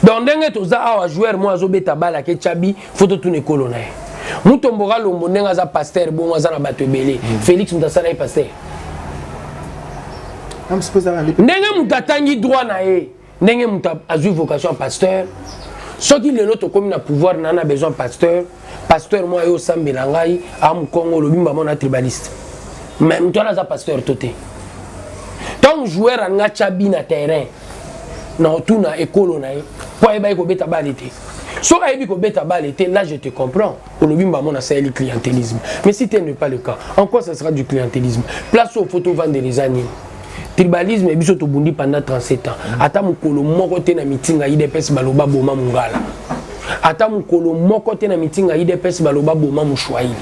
donc ndenge toza awa joueur moi azobeta bala ke chabi photo tune kolona muto mboka lombo ndenga za pasteur bon aza na bato ebele Félix mutasala pasteur ndenge mutatangi droit na ye ndenge muta azui vocation pasteur soki lelo to komi na pouvoir na besoin pasteur moi yo sambela ngai am Congo lobimba mona tribaliste mais mutala za pasteur toté tant joueur anga chabi na terrain na tuna ekolo na ye po eba ko beta balité so aibi ko beta balité là je te comprends lobimba mona c'est le clientélisme mais si tel n'est pas le cas en quoi ça sera du clientélisme place aux photos vendre les animaux. Tribalisme et biso to bundi pendant 37 ans. Ata mukolo moko te na mitinga IDPS baloba boma mungala. Ata mukolo moko te na mitinga IDPS baloba boma mushwaili.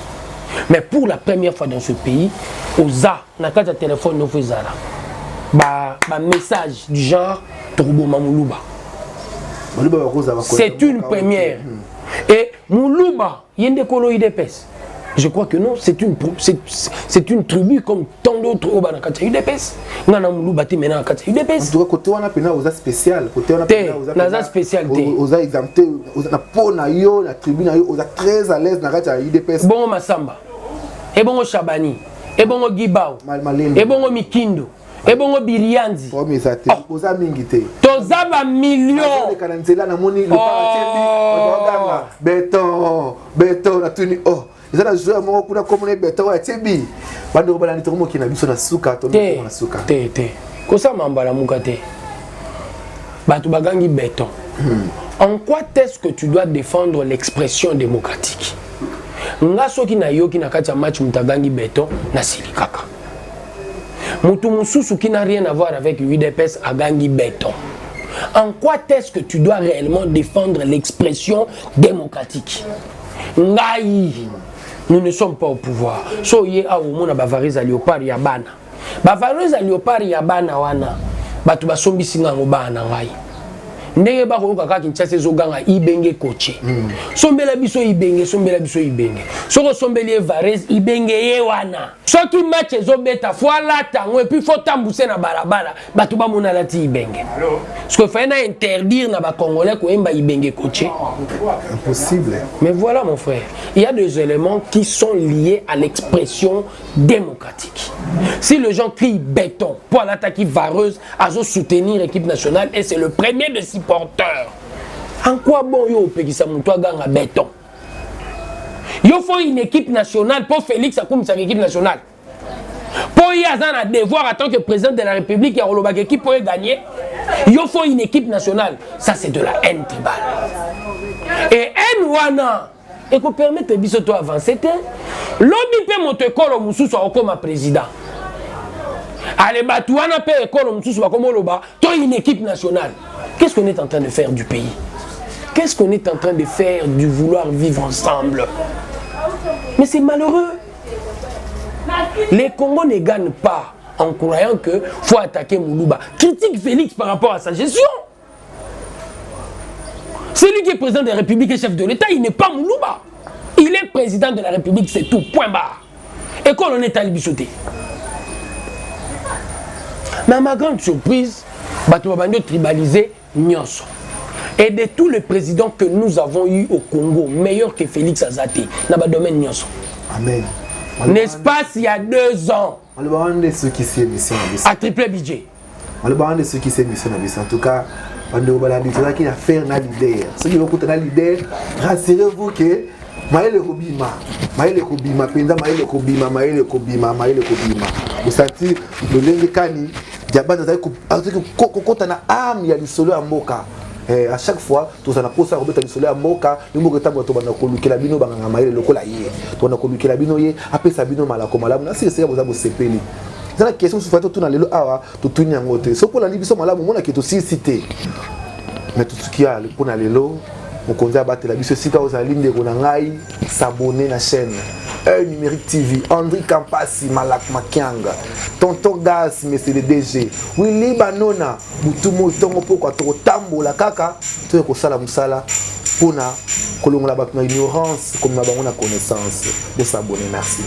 Mais pour la première fois dans ce pays, oza na kata téléphone no fezala. Ba message du genre Toroboma Muluba. C'est une première. Et Muluba yende kolo IDPS. Je crois que non, c'est une tribu comme tant d'autres au Banakata UDPS. Nana Muluba te mena Kata UDPS. En tout cas, côté on a pena aux spécial, côté on a pena aux spécial aux exemptés, aux na pona yo, la tribu na yo, aux très à l'aise na Kata UDPS. Bon Masamba. Et bon Chabani, et bon Gibao. Et bon Mikindo. Et bon Birianzi. Oh mais ça te aux amingité. Toza ba millions. Les Kananzela na moni le parti béton na tuni oh. Ils ont joué à mon coup comme les béton à Tchebi. Bando balani to mo kina biso na suka to na suka. Te. Kosa mambala mukate. Batu bagangi béton. En quoi est-ce que tu dois défendre l'expression démocratique? Nga soki na yo kina kati ya match mutagangi béton na silikaka. Mutu mususu qui n'a rien à voir avec UDPS a gagné béton. En quoi est-ce que tu dois réellement défendre l'expression démocratique? Ngai, nous ne sommes pas au pouvoir. So ye a omona bavariza léopard ya bana. Bavariza léopard ya bana wana. Batu basombi singa ngo bana ngai. ndenge ba ko kaka Kinshasa ezoganga ibenge coaché sombela biso ibenge soko sombeli Evarez ibenge ye wana soki match ezobeta foala tango et puis faut tambouser na balabala bato ba mona lati ibenge parce que faut na interdire na ba congolais ko emba ibenge coaché impossible. mais voilà mon frère, il y a des éléments qui sont liés à l'expression démocratique. Si les gens crient béton pour l'attaquer vareuse à soutenir l'équipe nationale et c'est le premier des supporters, en quoi bon yo pekisa muto ganga béton? Yo faut une équipe nationale pour Félix Akoum sa équipe nationale. Pour y avoir un devoir en tant que président de la République, il y a une équipe pour gagner. Il faut une équipe nationale. Ça, c'est de la haine tribale. Et haine wana, et qu'on permette de bisoto avancer, l'homme peut monter l'école au Moussou soit comme président. Allez, Batouana peut l'école au Moussou soit comme Oloba, toi une équipe nationale. Qu'est-ce qu'on est en train de faire du pays? Qu'est-ce qu'on est en train de faire du vouloir vivre ensemble? Mais c'est malheureux. Les Congos ne gagnent pas en croyant que faut attaquer Moulouba. Critique Félix par rapport à sa gestion. C'est lui qui est président de la République et chef de l'État, il n'est pas Moulouba. Il est président de la République, c'est tout, point barre. Et quand on est à Libichoté. Mais à ma grande surprise, Batouabando tribalisé Nyonso. Et de tous les présidents que nous avons eus au Congo, meilleur que Félix Azati, dans le domaine Nyonso. Amen. N'est-ce pas s'il y a 2 ans, à triple budget. Ceux qui s'est mission en tout cas, on a qui a fait un leader. Ceux qui vont écouter un leader, rassurez-vous que Maël Kobima, vous sentez le lingue kani, Diaban quand on a âme, il y a du solo à Moka. À chaque fois, tout ça n'a pas ça Robert Soleil à Moka, nous mourons tant que tu vas coluquer la bino banga maïle le colaïe, tu vas coluquer la bino yé, après ça bino malako malamu, c'est ça vous avez sepeli. C'est la question sur fait tout dans le awa, tout tourner en côté. C'est pour la Libye malamu, mon qui est aussi cité. Mais tout ce qui a pour na lelo, on conduit à battre la bise sika aux lignes de Ronangai, s'abonner la chaîne. Numérique TV, André Kampasi, Malak Makianga, Tonton Gas, mais c'est le DG. Willy Banona, Boutumo, Tongo Poko, Tambo, la Kaka, tu es pour ça la Moussala, pour na, que l'on a ignorance, comme on a connaissance de s'abonner. Merci.